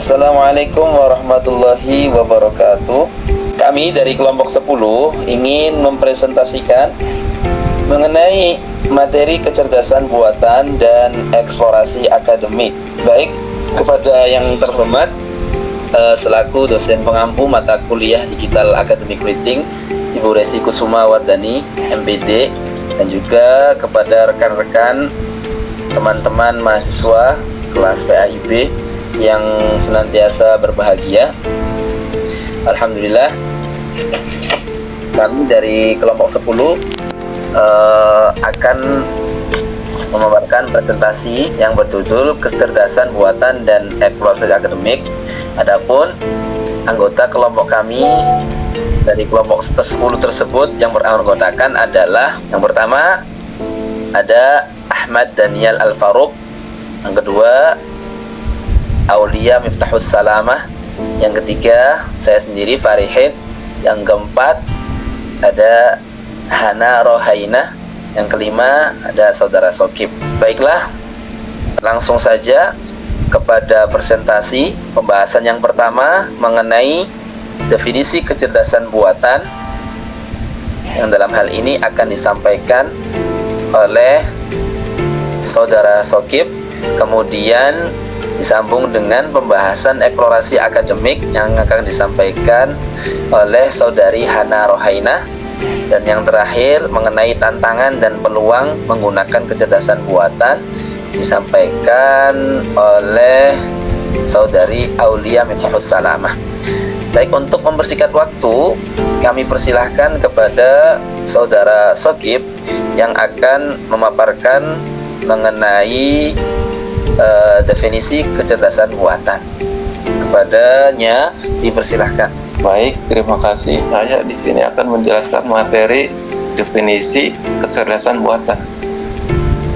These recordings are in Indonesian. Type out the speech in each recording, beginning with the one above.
Assalamualaikum warahmatullahi wabarakatuh. Kami dari kelompok 10 ingin mempresentasikan mengenai materi kecerdasan buatan dan eksplorasi akademik. Baik, kepada yang terhormat selaku dosen pengampu mata kuliah Digital Academic Writing Ibu Resi Kusuma Wardani, MPD, dan juga kepada rekan-rekan teman-teman mahasiswa kelas PAIB yang senantiasa berbahagia. Alhamdulillah, kami dari kelompok 10 akan memaparkan presentasi yang berjudul kecerdasan buatan dan eksplorasi akademik. Adapun anggota kelompok kami dari kelompok 10 tersebut yang beranggotakan adalah, yang pertama ada Ahmad Daniel Al-Faruq, yang kedua Aulia Miftahus Salamah, yang ketiga saya sendiri Farihin, yang keempat ada Hana Rohaina, yang kelima ada saudara Sokib. Baiklah, langsung saja kepada presentasi. Pembahasan yang pertama mengenai definisi kecerdasan buatan, yang dalam hal ini akan disampaikan oleh saudara Sokib, kemudian disambung dengan pembahasan eksplorasi akademik yang akan disampaikan oleh saudari Hana Rohaina, dan yang terakhir mengenai tantangan dan peluang menggunakan kecerdasan buatan disampaikan oleh saudari Aulia Miftahus Salamah. Baik, untuk mempersingkat waktu, kami persilahkan kepada saudara Sokib yang akan memaparkan mengenai definisi kecerdasan buatan. Kepadanya dipersilahkan. Baik, terima kasih. Saya di sini akan menjelaskan materi definisi kecerdasan buatan.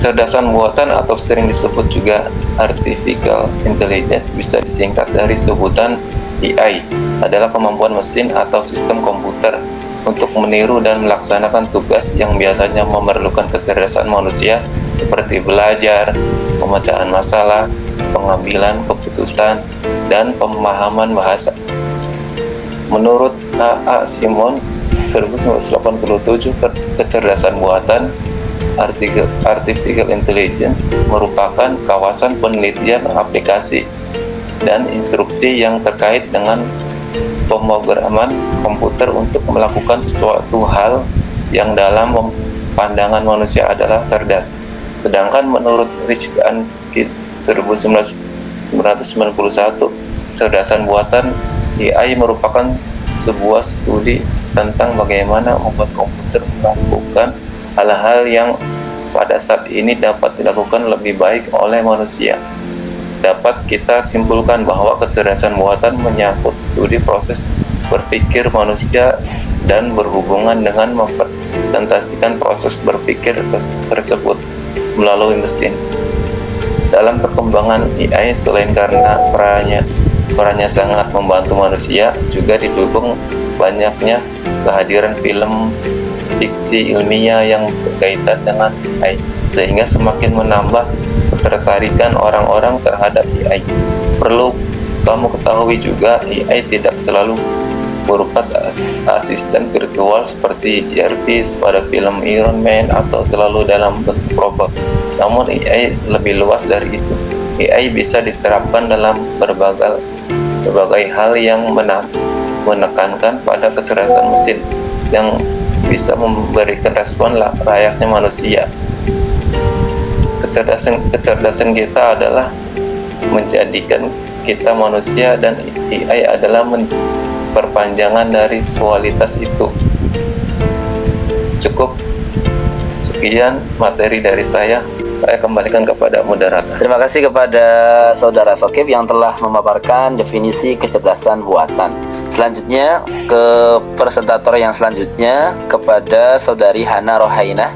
Kecerdasan buatan atau sering disebut juga artificial intelligence bisa disingkat dari sebutan AI, adalah kemampuan mesin atau sistem komputer untuk meniru dan melaksanakan tugas yang biasanya memerlukan kecerdasan manusia seperti belajar, pemecahan masalah, pengambilan keputusan, dan pemahaman bahasa. Menurut A.A. Simon 1987, kecerdasan buatan artificial intelligence merupakan kawasan penelitian aplikasi dan instruksi yang terkait dengan pemrograman komputer untuk melakukan sesuatu hal yang dalam pandangan manusia adalah cerdas. Sedangkan menurut Richard 1991, kecerdasan buatan AI merupakan sebuah studi tentang bagaimana membuat komputer melakukan hal-hal yang pada saat ini dapat dilakukan lebih baik oleh manusia. Dapat kita simpulkan bahwa kecerdasan buatan menyangkut studi proses berpikir manusia dan berhubungan dengan mempresentasikan proses berpikir tersebut melalui mesin. Dalam perkembangan AI, selain karena perannya sangat membantu manusia, juga didukung banyaknya kehadiran film fiksi ilmiah yang berkaitan dengan AI, sehingga semakin menambah ketertarikan orang-orang terhadap AI. Perlu kamu ketahui juga, AI tidak selalu berupa asisten virtual seperti Jarvis pada film Iron Man atau selalu dalam bentuk robot. Namun AI lebih luas dari itu. AI bisa diterapkan dalam berbagai hal yang menekankan pada kecerdasan mesin yang bisa memberikan respon layaknya manusia. Kecerdasan kita adalah menjadikan kita manusia, dan AI adalah perpanjangan dari kualitas itu. Cukup sekian materi dari saya kembalikan kepada moderator. Terima kasih kepada saudara Sokib yang telah memaparkan definisi kecerdasan buatan. Selanjutnya ke presentator yang selanjutnya, kepada saudari Hana Rohaina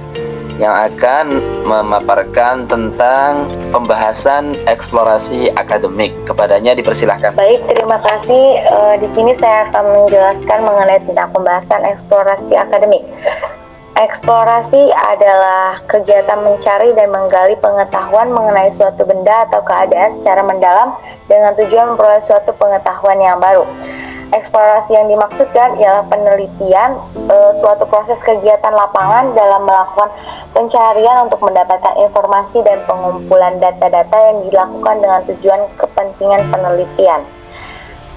yang akan memaparkan tentang pembahasan eksplorasi akademik. Kepadanya dipersilahkan. Baik, terima kasih. Di sini saya akan menjelaskan mengenai tentang pembahasan eksplorasi akademik. Eksplorasi adalah kegiatan mencari dan menggali pengetahuan mengenai suatu benda atau keadaan secara mendalam dengan tujuan memperoleh suatu pengetahuan yang baru. Eksplorasi yang dimaksudkan ialah penelitian, suatu proses kegiatan lapangan dalam melakukan pencarian untuk mendapatkan informasi dan pengumpulan data-data yang dilakukan dengan tujuan kepentingan penelitian.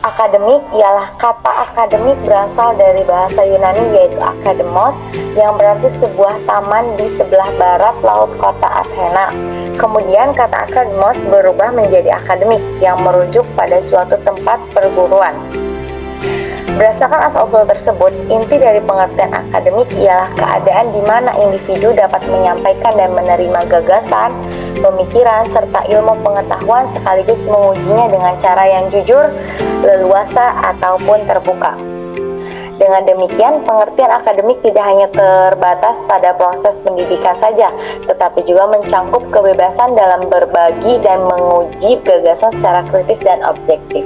Akademik ialah kata akademik berasal dari bahasa Yunani yaitu akademos yang berarti sebuah taman di sebelah barat laut kota Athena. Kemudian kata akademos berubah menjadi akademik yang merujuk pada suatu tempat perguruan. Berdasarkan asal-usul tersebut, inti dari pengertian akademik ialah keadaan di mana individu dapat menyampaikan dan menerima gagasan, pemikiran, serta ilmu pengetahuan sekaligus mengujinya dengan cara yang jujur, leluasa, ataupun terbuka. Dengan demikian, pengertian akademik tidak hanya terbatas pada proses pendidikan saja, tetapi juga mencangkup kebebasan dalam berbagi dan menguji gagasan secara kritis dan objektif.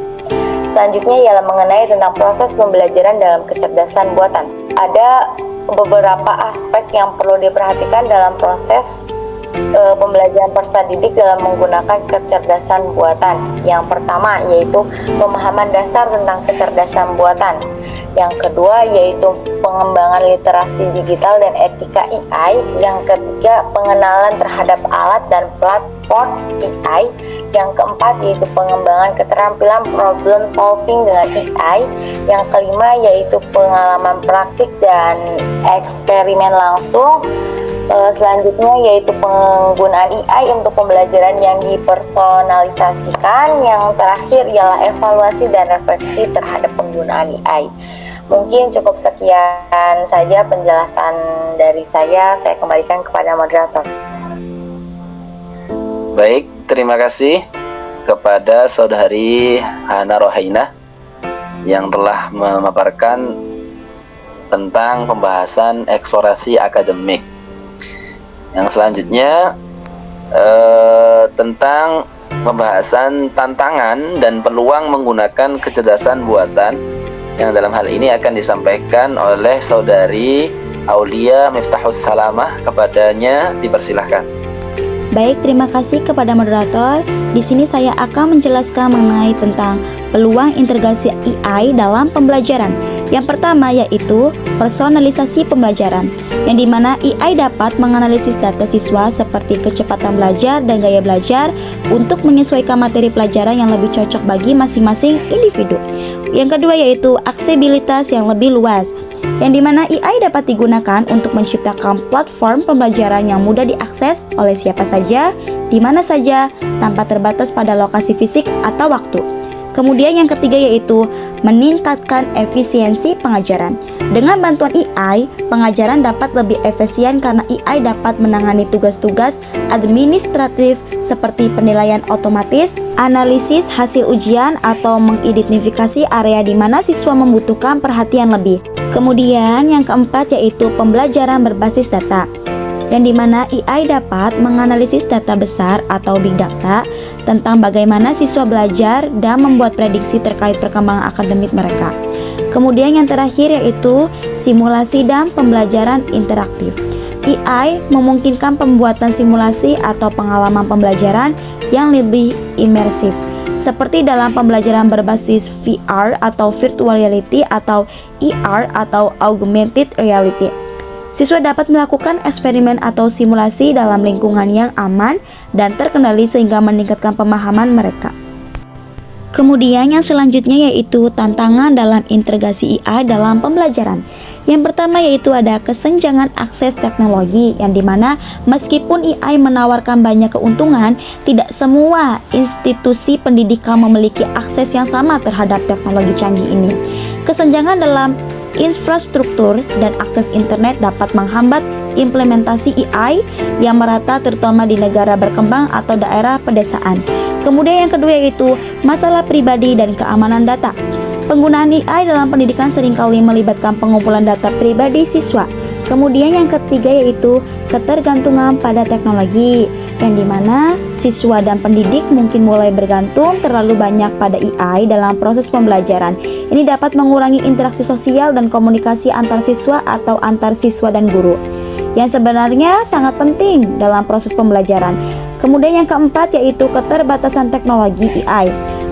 Selanjutnya ialah mengenai tentang proses pembelajaran dalam kecerdasan buatan. Ada beberapa aspek yang perlu diperhatikan dalam proses pembelajaran peserta didik dalam menggunakan kecerdasan buatan. Yang pertama yaitu pemahaman dasar tentang kecerdasan buatan. Yang kedua yaitu pengembangan literasi digital dan etika AI. Yang ketiga pengenalan terhadap alat dan platform AI. Yang keempat yaitu pengembangan keterampilan problem solving dengan AI. Yang kelima yaitu pengalaman praktik dan eksperimen langsung. Selanjutnya yaitu penggunaan AI untuk pembelajaran yang dipersonalisasikan. Yang terakhir ialah evaluasi dan refleksi terhadap penggunaan AI. Mungkin cukup sekian saja penjelasan dari saya kembalikan kepada moderator. Baik, terima kasih kepada Saudari Hana Rohainah yang telah memaparkan tentang pembahasan eksplorasi akademik. Yang selanjutnya tentang pembahasan tantangan dan peluang menggunakan kecerdasan buatan, yang dalam hal ini akan disampaikan oleh Saudari Aulia Miftahus Salamah. Kepadanya dipersilahkan. Baik, terima kasih kepada moderator. Di sini saya akan menjelaskan mengenai tentang peluang integrasi AI dalam pembelajaran. Yang pertama yaitu personalisasi pembelajaran, yang dimana AI dapat menganalisis data siswa seperti kecepatan belajar dan gaya belajar untuk menyesuaikan materi pelajaran yang lebih cocok bagi masing-masing individu. Yang kedua yaitu aksesibilitas yang lebih luas, yang dimana AI dapat digunakan untuk menciptakan platform pembelajaran yang mudah diakses oleh siapa saja, di mana saja, tanpa terbatas pada lokasi fisik atau waktu. Kemudian yang ketiga yaitu meningkatkan efisiensi pengajaran. Dengan bantuan AI, pengajaran dapat lebih efisien karena AI dapat menangani tugas-tugas administratif seperti penilaian otomatis, analisis hasil ujian, atau mengidentifikasi area di mana siswa membutuhkan perhatian lebih. Kemudian yang keempat yaitu pembelajaran berbasis data, yang dimana AI dapat menganalisis data besar atau big data tentang bagaimana siswa belajar dan membuat prediksi terkait perkembangan akademik mereka. Kemudian yang terakhir yaitu simulasi dan pembelajaran interaktif. AI memungkinkan pembuatan simulasi atau pengalaman pembelajaran yang lebih imersif, seperti dalam pembelajaran berbasis VR atau virtual reality atau AR atau augmented reality. Siswa dapat melakukan eksperimen atau simulasi dalam lingkungan yang aman dan terkendali sehingga meningkatkan pemahaman mereka. Kemudian yang selanjutnya yaitu tantangan dalam integrasi AI dalam pembelajaran. Yang pertama yaitu ada kesenjangan akses teknologi, yang dimana meskipun AI menawarkan banyak keuntungan, tidak semua institusi pendidikan memiliki akses yang sama terhadap teknologi canggih ini. Kesenjangan dalam infrastruktur dan akses internet dapat menghambat implementasi AI yang merata terutama di negara berkembang atau daerah pedesaan. Kemudian yang kedua yaitu masalah pribadi dan keamanan data. Penggunaan AI dalam pendidikan seringkali melibatkan pengumpulan data pribadi siswa. Kemudian yang ketiga yaitu ketergantungan pada teknologi, yang dimana siswa dan pendidik mungkin mulai bergantung terlalu banyak pada AI dalam proses pembelajaran. Ini dapat mengurangi interaksi sosial dan komunikasi antar siswa atau antar siswa dan guru. yang sebenarnya sangat penting dalam proses pembelajaran. Kemudian yang keempat yaitu keterbatasan teknologi AI.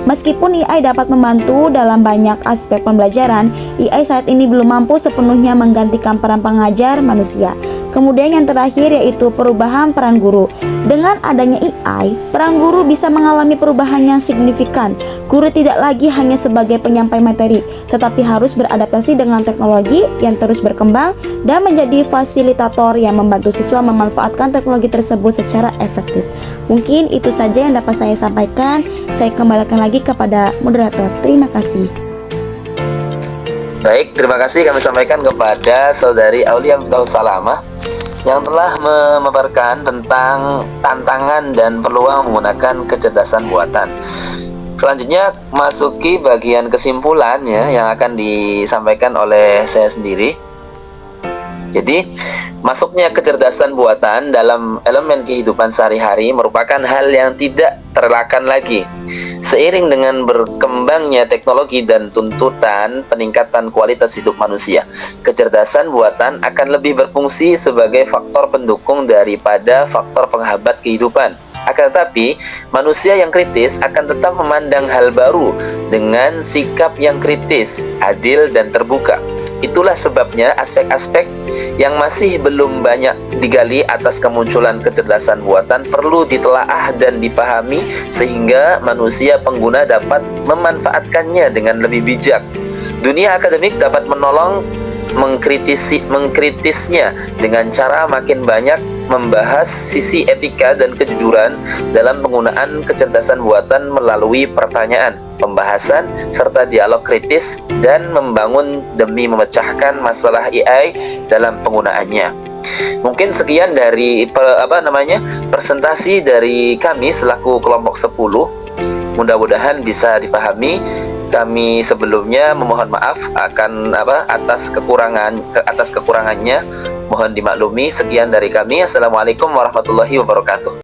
Meskipun AI dapat membantu dalam banyak aspek pembelajaran, AI saat ini belum mampu sepenuhnya menggantikan peran pengajar manusia. Kemudian yang terakhir yaitu perubahan peran guru. Dengan adanya AI, peran guru bisa mengalami perubahan yang signifikan. Guru tidak lagi hanya sebagai penyampai materi, tetapi harus beradaptasi dengan teknologi yang terus berkembang dan menjadi fasilitator yang membantu siswa memanfaatkan teknologi tersebut secara efektif. Mungkin itu saja yang dapat saya sampaikan. Saya kembalikan lagi kepada moderator. Terima kasih. Baik, terima kasih kami sampaikan kepada Saudari Aulia Bintul Salamah yang telah memaparkan tentang tantangan dan peluang menggunakan kecerdasan buatan. Selanjutnya masuki bagian kesimpulannya yang akan disampaikan oleh saya sendiri. Jadi, masuknya kecerdasan buatan dalam elemen kehidupan sehari-hari merupakan hal yang tidak terelakkan lagi. Seiring dengan berkembangnya teknologi dan tuntutan peningkatan kualitas hidup manusia, kecerdasan buatan akan lebih berfungsi sebagai faktor pendukung daripada faktor penghambat kehidupan. Akan tetapi, manusia yang kritis akan tetap memandang hal baru dengan sikap yang kritis, adil, dan terbuka. Itulah sebabnya aspek-aspek yang masih belum banyak digali atas kemunculan kecerdasan buatan perlu ditelaah dan dipahami sehingga manusia pengguna dapat memanfaatkannya dengan lebih bijak. Dunia akademik dapat menolong mengkritisnya dengan cara makin banyak membahas sisi etika dan kejujuran dalam penggunaan kecerdasan buatan melalui pertanyaan, pembahasan, serta dialog kritis dan membangun demi memecahkan masalah AI dalam penggunaannya. Mungkin sekian dari presentasi dari kami selaku kelompok 10. Mudah-mudahan bisa dipahami. Kami sebelumnya memohon maaf atas kekurangannya. Mohon dimaklumi. Sekian dari kami. Assalamualaikum warahmatullahi wabarakatuh.